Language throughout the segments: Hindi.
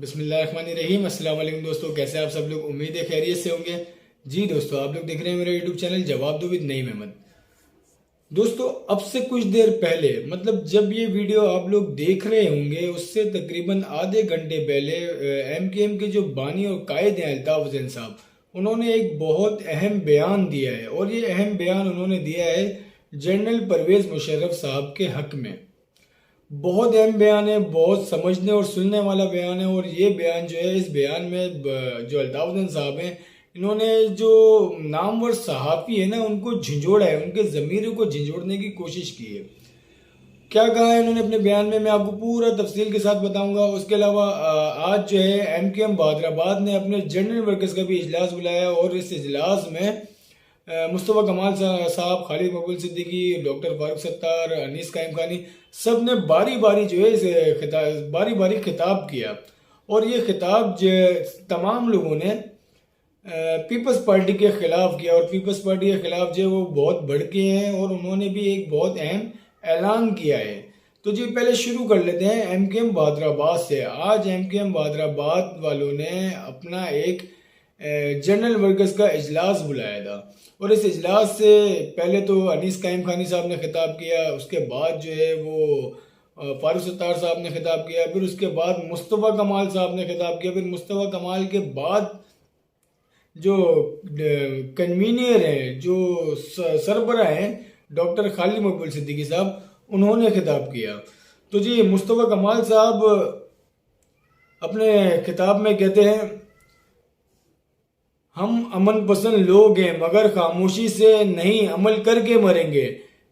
बिस्मिल्लाहिर्रहमानिर्रहीम। अस्सलाम वालेकुम दोस्तों, कैसे आप सब लोग? उम्मीद है खैरियत से होंगे। जी दोस्तों, आप लोग देख रहे हैं मेरा यूट्यूब चैनल जवाब दो विद नईम अहमद। दोस्तों, अब से कुछ देर पहले मतलब जब ये वीडियो आप लोग देख रहे होंगे उससे तकरीबन आधे घंटे पहले एमकेएम के जो बानी और कायद हैं अल्ताफ हुसैन साहब, उन्होंने एक बहुत अहम बयान दिया है। और ये अहम बयान उन्होंने दिया है जनरल परवेज मुशर्रफ साहब के हक में। बहुत अहम बयान है, बहुत समझने और सुनने वाला बयान है। और ये बयान जो है, इस बयान में जो अल्ताफ हुसैन साहब हैं, इन्होंने जो नामवर सहाफ़ी है ना, उनको झंझोड़ा है, उनके ज़मीर को झंझोड़ने की कोशिश की है। क्या कहा है इन्होंने अपने बयान में, मैं आपको पूरा तफसील के साथ बताऊंगा। उसके अलावा आज जो है एमकेएम बहादराबाद ने अपने जनरल वर्कर्स का भी इजलास बुलाया और इस इजलास में मुस्तफ़ा कमाल साहब, खालिद मकबूल सिद्दीकी, डॉक्टर फारूक सत्तार, अनीस कायम खानी, सब ने बारी बारी जो है बारी बारी खिताब किया। और ये खिताब तमाम लोगों ने पीपल्स पार्टी के खिलाफ किया। और पीपल्स पार्टी के खिलाफ जो वो बहुत भड़के हैं और उन्होंने भी एक बहुत अहम ऐलान किया है। तो जी पहले शुरू कर लेते हैं एमकेएम बहादराबाद से। आज एमकेएम बहादराबाद वालों ने अपना एक जनरल वर्कर्स का इजलास बुलाया था। और इस इजलास से पहले तो अनीस कायम खानी साहब ने खिताब किया, उसके बाद जो है वो फारूक सत्तार साहब ने खिताब किया, फिर उसके बाद मुस्तफ़ा कमाल साहब ने खिताब किया, फिर मुस्तफ़ा कमाल के बाद जो कन्वीनियर हैं, जो सरबरा हैं, डॉक्टर खालिद मकबूल सिद्दीकी साहब, उन्होंने खिताब किया। तो जी मुस्तफ़ा कमाल साहब अपने खिताब में कहते हैं, हम अमन पसंद लोग हैं मगर खामोशी से नहीं, अमल करके मरेंगे।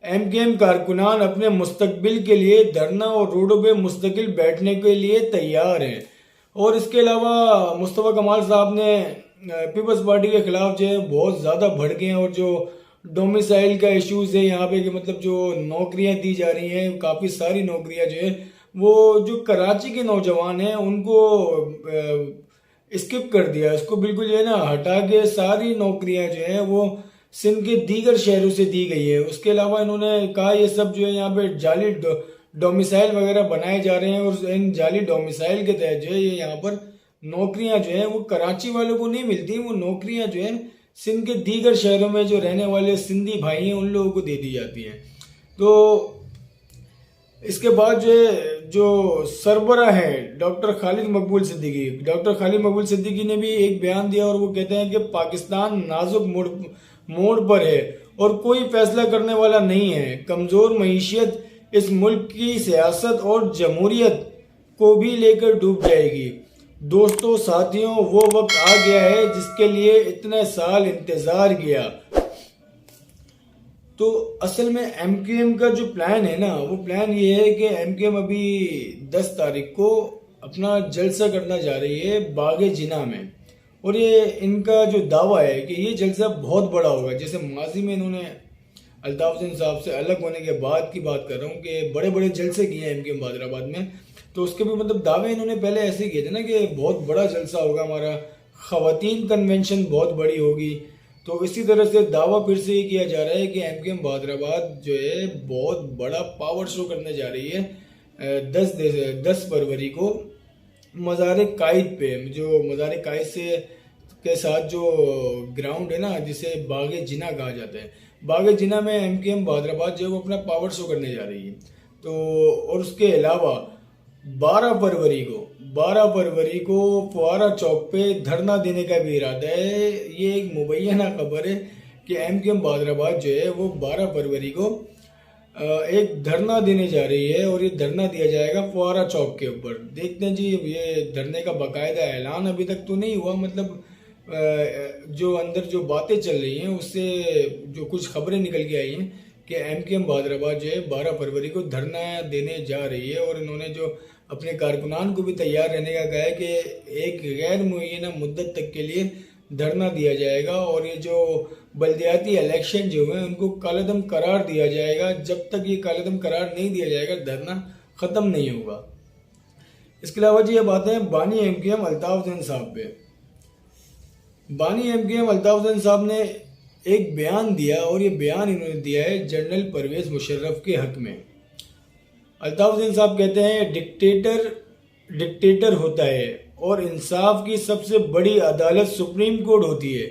एमकेएम कारकुनान अपने मुस्तकबिल के लिए धरना और रोडों पे मुस्तकिल बैठने के लिए तैयार हैं। और इसके अलावा मुस्तफ़ा कमाल साहब ने पीपल्स पार्टी के खिलाफ जो है बहुत ज़्यादा भड़के हैं। और जो डोमिसाइल का इश्यूज है यहाँ पे, कि मतलब जो नौकरियां दी जा रही हैं, काफ़ी सारी नौकरियां जो है वो जो कराची के नौजवान हैं उनको स्किप कर दिया, इसको बिल्कुल जो है ना हटा के सारी नौकरियां जो है वो सिंध के दीगर शहरों से दी गई है। उसके अलावा इन्होंने कहा ये सब जो है यहाँ पे जाली डोमिसाइल वगैरह बनाए जा रहे हैं और इन जाली डोमिसाइल के तहत जो है ये यहाँ पर नौकरियां जो है वो कराची वालों को नहीं मिलती, वो नौकरियां जो है सिंध के दीगर शहरों में जो रहने वाले सिंधी भाई हैं उन लोगों को दे दी जाती हैं। तो इसके बाद जो सरबरा है डॉक्टर खालिद मकबूल सिद्दीकी, डॉक्टर खालिद मकबूल सिद्दीकी ने भी एक बयान दिया और वो कहते हैं कि पाकिस्तान नाजुक मोड़ पर है और कोई फैसला करने वाला नहीं है। कमज़ोर मईशियत इस मुल्क की सियासत और जमहूरियत को भी लेकर डूब जाएगी। दोस्तों साथियों, वो वक्त आ गया है जिसके लिए इतने साल इंतज़ार किया। तो असल में एमकेएम का जो प्लान है ना, वो प्लान ये है कि एमकेएम अभी 10 तारीख को अपना जलसा करना जा रही है बागे जिना में। और ये इनका जो दावा है कि ये जलसा बहुत बड़ा होगा। जैसे माजी में इन्होंने अल्ताफ हुसैन साहब से अलग होने के बाद की बात कर रहा हूँ कि बड़े बड़े जलसे किए हैं एमकेएम बहादराबाद में, तो उसके भी मतलब दावे इन्होंने पहले ऐसे किए थे ना कि बहुत बड़ा जलसा होगा हमारा, ख़वातीन कन्वेंशन बहुत बड़ी होगी। तो इसी तरह से दावा फिर से ये किया जा रहा है कि एमकेएम बहादराबाद जो है बहुत बड़ा पावर शो करने जा रही है 10 फरवरी को मज़ार कायद पे। जो मज़ार कायद से के साथ जो ग्राउंड है ना, जिसे बागे जिना कहा जाता है, बागे जिना में एमकेएम बहादराबाद जो है वो अपना पावर शो करने जा रही है। तो और उसके अलावा 12 फरवरी को फुआरा चौक पे धरना देने का भी इरादा है। ये एक मुबैना खबर है कि एमकेएम बहादराबाद जो है वो 12 फरवरी को एक धरना देने जा रही है और ये धरना दिया जाएगा फुआरा चौक के ऊपर। देखते हैं जी, ये धरने का बाकायदा ऐलान अभी तक तो नहीं हुआ, मतलब जो अंदर जो बातें चल रही हैं उससे जो कुछ खबरें निकल के आई हैं कि एमकेएम बहादराबाद जो है 12 फरवरी को धरना देने जा रही है। और इन्होंने जो अपने कारकुनान को भी तैयार रहने का कहा है कि एक गैर मुअय्यना मुद्दत तक के लिए धरना दिया जाएगा और ये जो बल्दियाती इलेक्शन जो हैं उनको कालेदम करार दिया जाएगा। जब तक ये कालेदम करार नहीं दिया जाएगा धरना ख़त्म नहीं होगा। इसके अलावा जी ये बातें हैं बानी एमकेएम अल्ताफ हुसैन साहब पे। बानी एमकेएम अल्ताफ हुसैन साहब ने एक बयान दिया और ये बयान इन्होंने दिया है जनरल परवेज मुशर्रफ के हक में। अल्ताफ हुसैन साहब कहते हैं डिक्टेटर होता है और इंसाफ की सबसे बड़ी अदालत सुप्रीम कोर्ट होती है।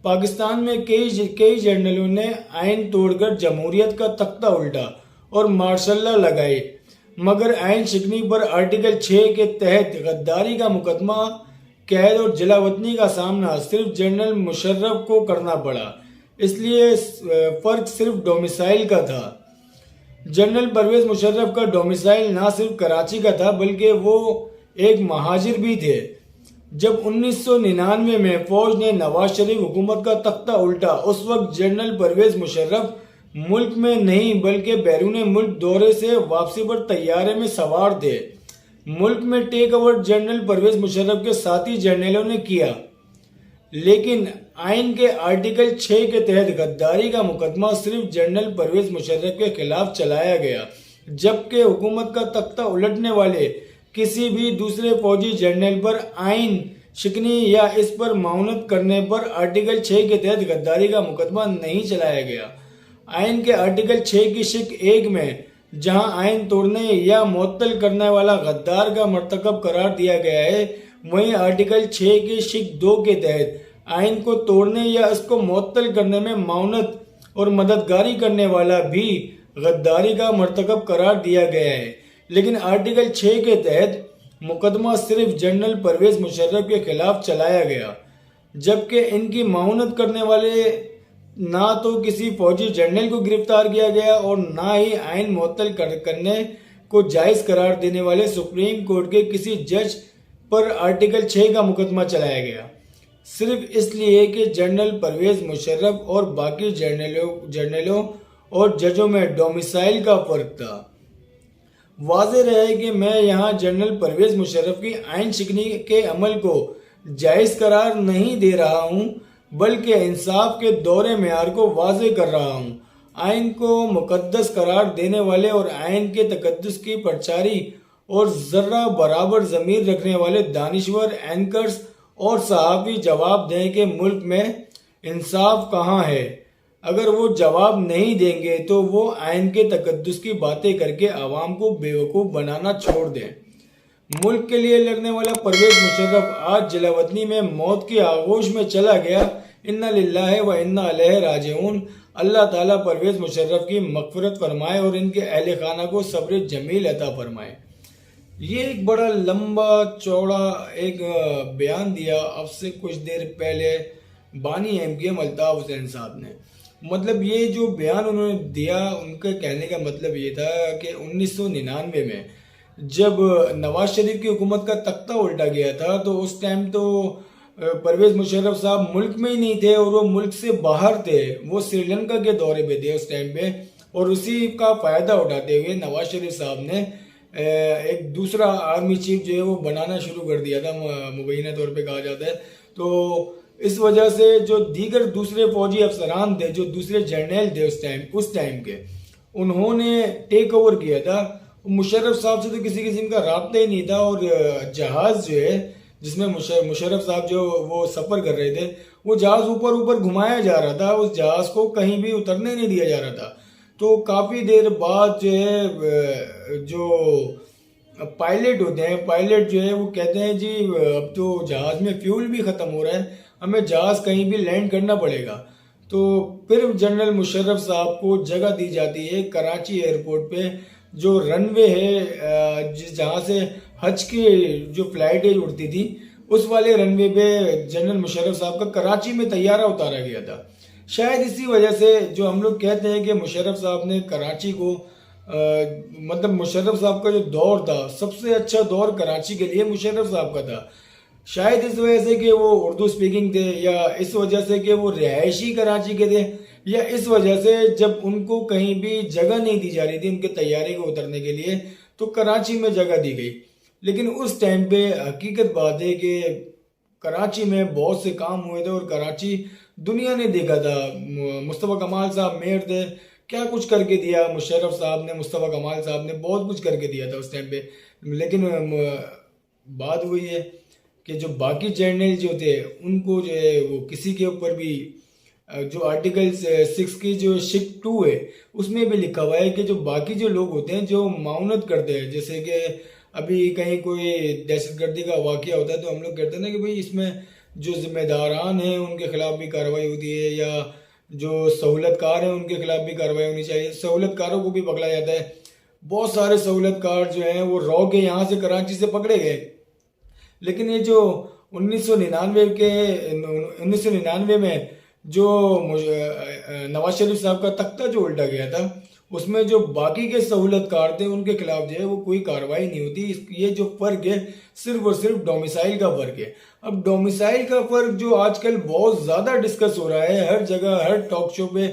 पाकिस्तान में कई जनरलों ने आइन तोड़कर जमहूरियत का तख्ता उल्टा और मार्शल लॉ लगाए, मगर आइन शिकनी पर आर्टिकल 6 के तहत गद्दारी का मुकदमा, कैद और जलावतनी का सामना सिर्फ जनरल मुशर्रफ को करना पड़ा। इसलिए फर्क सिर्फ डोमिसाइल का था। जनरल परवेज मुशर्रफ का डोमिसाइल ना सिर्फ कराची का था बल्कि वो एक महाजिर भी थे। जब 1999 में फौज ने नवाज शरीफ हुकूमत का तख्ता उल्टा, उस वक्त जनरल परवेज मुशर्रफ मुल्क में नहीं बल्कि बैरून मुल्क दौरे से वापसी पर तैयारे में सवार थे। मुल्क में take over general Pervez Musharraf के साथी जनरलों ने किया, लेकिन आइन के आर्टिकल 6 के तहत गद्दारी का मुकदमा सिर्फ जनरल परवेज मुशर्रफ के खिलाफ चलाया गया, जबकि हुकूमत का तख्ता उलटने वाले किसी भी दूसरे फौजी जनरल पर आइन शिकनी या इस पर माउनत करने पर आर्टिकल 6 के तहत गद्दारी का मुकदमा नहीं चलाया गया। आइन के आर्टिकल 6 की शिक 1 में जहां आइन तोड़ने या मुअत्तल करने वाला गद्दार का मर्तकब करार दिया गया है, वहीं आर्टिकल 6 की शिक 2 के तहत आइन को तोड़ने या इसको मुअत्तल करने में माउनत और मददगारी करने वाला भी गद्दारी का मर्तकब करार दिया गया है। लेकिन आर्टिकल 6 के तहत मुकदमा सिर्फ जनरल परवेज मुशर्रफ के खिलाफ चलाया गया, जबकि इनकी माउनत करने वाले ना तो किसी फौजी जनरल को गिरफ्तार किया गया और ना ही आइन मुअत्तल करने को जायज करार देने वाले सुप्रीम कोर्ट के किसी जज पर आर्टिकल 6 का मुकदमा चलाया गया, सिर्फ इसलिए कि जनरल परवेज मुशर्रफ और बाकी जनरलों और जजों में डोमिसाइल का फर्क था। वाज़ेह रहे कि मैं यहाँ जनरल परवेज मुशर्रफ की आइन शिकनी के अमल को जायज करार नहीं दे रहा हूँ, बल्कि इंसाफ के दौरे मेयार को वाज़ेह कर रहा हूँ। आइन को मुकद्दस करार देने वाले और आइन के तकद्दुस की परचारी और जर्रा बराबर ज़मीर रखने वाले दानिश्वर एंकर्स और सहाफ़ी जवाब दें कि मुल्क में इंसाफ कहाँ है। अगर वो जवाब नहीं देंगे तो वो आइन के तकद्दुस की बातें करके आवाम को बेवकूफ़ बनाना छोड़ दें। मुल्क के लिए लड़ने वाला परवेज मुशर्रफ आज जलावतनी में मौत की आगोश में चला गया। इन्ना लिल्लाहि व इन्ना इलैहि राजिऊन। अल्लाह ताला परवेज मुशर्रफ की मग़फ़िरत फरमाए और इनके अहले खाना को सब्र जमील अता फरमाए। ये एक बड़ा लंबा चौड़ा एक बयान दिया अब से कुछ देर पहले बानी MKM अल्ताफ़ हुसैन साहब ने। मतलब ये जो बयान उन्होंने दिया, उनके कहने का मतलब ये था कि 1999 में जब नवाज शरीफ की हुकूमत का तख्ता उल्टा गया था तो उस टाइम तो परवेज मुशर्रफ साहब मुल्क में ही नहीं थे और वो मुल्क से बाहर थे। वो श्रीलंका के दौरे पे थे उस टाइम पे, और उसी का फ़ायदा उठाते हुए नवाज शरीफ साहब ने एक दूसरा आर्मी चीफ जो है वो बनाना शुरू कर दिया था, मुबैना तौर पे कहा जाता है। तो इस वजह से जो दीगर दूसरे फौजी अफसरान थे, जो दूसरे जर्नल थे उस टाइम के, उन्होंने टेक ओवर किया था। मुशर्रफ साहब से तो किसी किस्म का राब्ता ही नहीं था, और जहाज़ जो है जिसमें मुशर्रफ साहब जो वो सफ़र कर रहे थे, वो जहाज़ ऊपर ऊपर घुमाया जा रहा था, उस जहाज़ को कहीं भी उतरने नहीं दिया जा रहा था। तो काफ़ी देर बाद जो है जो पायलट होते हैं, पायलट जो है वो कहते हैं जी अब तो जहाज़ में फ्यूल भी ख़त्म हो रहा है, हमें जहाज़ कहीं भी लैंड करना पड़ेगा। तो फिर जनरल मुशर्रफ साहब को जगह दी जाती है कराची एयरपोर्ट पे, जो रनवे है जहाँ से हज की जो फ्लाइटें उड़ती थी, उस वाले रनवे पे जनरल मुशर्रफ साहब का कराची में तैयारा उतारा गया था। शायद इसी वजह से जो हम लोग कहते हैं कि मुशर्रफ साहब ने कराची को मतलब मुशर्रफ साहब का जो दौर था, सबसे अच्छा दौर कराची के लिए मुशर्रफ साहब का था। शायद इस वजह से कि वो उर्दू स्पीकिंग थे, या इस वजह से कि वो रिहायशी कराची के थे, या इस वजह से जब उनको कहीं भी जगह नहीं दी जा रही थी उनके तैयारी को उतरने के लिए, तो कराची में जगह दी गई। लेकिन उस टाइम पे हकीकत बात है कि कराची में बहुत से काम हुए थे और कराची दुनिया ने देखा था। मुस्तफ़ा कमाल साहब मेयर थे, क्या कुछ करके दिया मुशर्रफ साहब ने, मुस्तफ़ा कमाल साहब ने बहुत कुछ करके दिया था उस टाइम पे। लेकिन बात हुई है कि जो बाकी जर्नल जो थे उनको जो है वो किसी के ऊपर भी जो आर्टिकल 6 की जो शिक 2 है उसमें भी लिखा हुआ है कि जो बाकी जो लोग होते हैं जो माउनत करते हैं, जैसे कि अभी कहीं कोई दहशतगर्दी का वाकया होता है तो हम लोग कहते हैं ना कि भाई इसमें जो जिम्मेदारान हैं उनके खिलाफ भी कार्रवाई होती है, या जो सहूलतकार हैं उनके खिलाफ भी कार्रवाई होनी चाहिए। सहूलतकारों को भी पकड़ा जाता है। बहुत सारे सहूलतकार जो हैं वो रॉ के यहाँ से कराची से पकड़े गए, लेकिन ये जो 1999 में जो नवाज शरीफ साहब का तख्ता जो उल्टा गया था, उसमें जो बाकी के सहूलतकार थे उनके खिलाफ जो है वो कोई कार्रवाई नहीं होती। ये जो फर्क है सिर्फ और सिर्फ डोमिसाइल का फर्क है। अब डोमिसाइल का फर्क जो आजकल बहुत ज्यादा डिस्कस हो रहा है हर जगह, हर टॉक शो पे।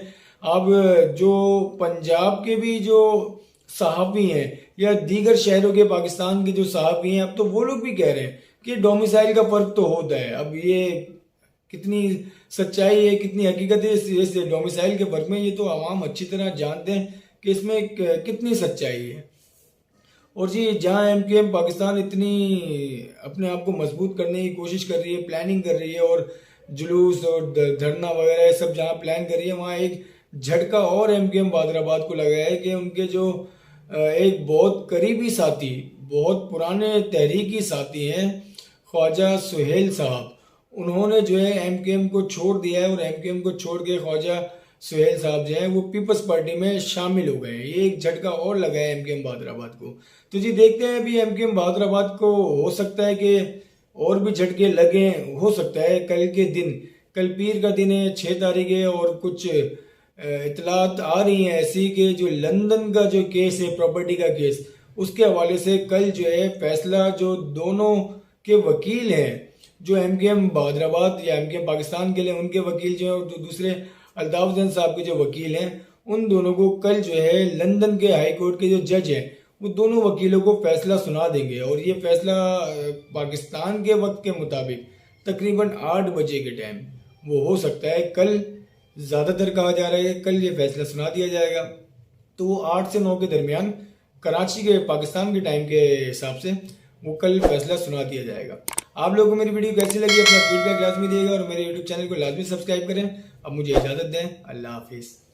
अब जो पंजाब के भी जो सहाफ़ी हैं या दीगर शहरों के पाकिस्तान के जो सहाफ़ी हैं, अब तो वो लोग भी कह रहे हैं कि डोमिसाइल का फर्क तो होता है। अब ये कितनी सच्चाई है, कितनी हकीकत है इस डोमिसाइल के फर्क में, ये तो आवाम अच्छी तरह जानते हैं कि इसमें कितनी सच्चाई है। और जी जहाँ एमकेएम पाकिस्तान इतनी अपने आप को मजबूत करने की कोशिश कर रही है, प्लानिंग कर रही है, और जुलूस और धरना वगैरह सब जहाँ प्लान कर रही है, वहाँ एक झटका और एमकेएम बादराबाद को लगा है कि उनके जो एक बहुत करीबी साथी, बहुत पुराने तहरीकी साथी हैं ख्वाजा सुहेल साहब, उन्होंने जो है एमकेएम को छोड़ दिया है। और एमकेएम को छोड़ के ख्वाजा सुहेल साहब जो हैं वो पीपल्स पार्टी में शामिल हो गए हैं। ये एक झटका और लगा है एमकेएम बादराबाद को। तो जी देखते हैं अभी एमकेएम बादराबाद को, हो सकता है कि और भी झटके लगे, हो सकता है कल के दिन, कल पीर का दिन है 6 तारीख है, और कुछ इतलात आ रही हैं ऐसी कि जो लंदन का जो केस है, प्रॉपर्टी का केस, उसके हवाले से कल जो है फैसला जो दोनों के वकील हैं, जो एमकेएम बादराबाद या एमकेएम पाकिस्तान के लिए उनके वकील जो है, और दूसरे अल्ताफ हुसैन साहब के जो वकील हैं, उन दोनों को कल जो है लंदन के हाई कोर्ट के जो जज हैं वो दोनों वकीलों को फैसला सुना देंगे। और ये फैसला पाकिस्तान के वक्त के मुताबिक तकरीबन 8 बजे के टाइम वो हो सकता है। कल ज़्यादातर कहा जा रहा है कल ये फैसला सुना दिया जाएगा। तो वो 8 से 9 के दरमियान कराची के पाकिस्तान के टाइम के हिसाब से वो कल फैसला सुना दिया जाएगा। आप लोगों को मेरी वीडियो कैसी लगी अपना फीडबैक लाजमी दिएगा, और मेरे यूट्यूब चैनल को लाजमी सब्सक्राइब करें। अब मुझे इजाज़त दें, अल्लाह हाफिज़।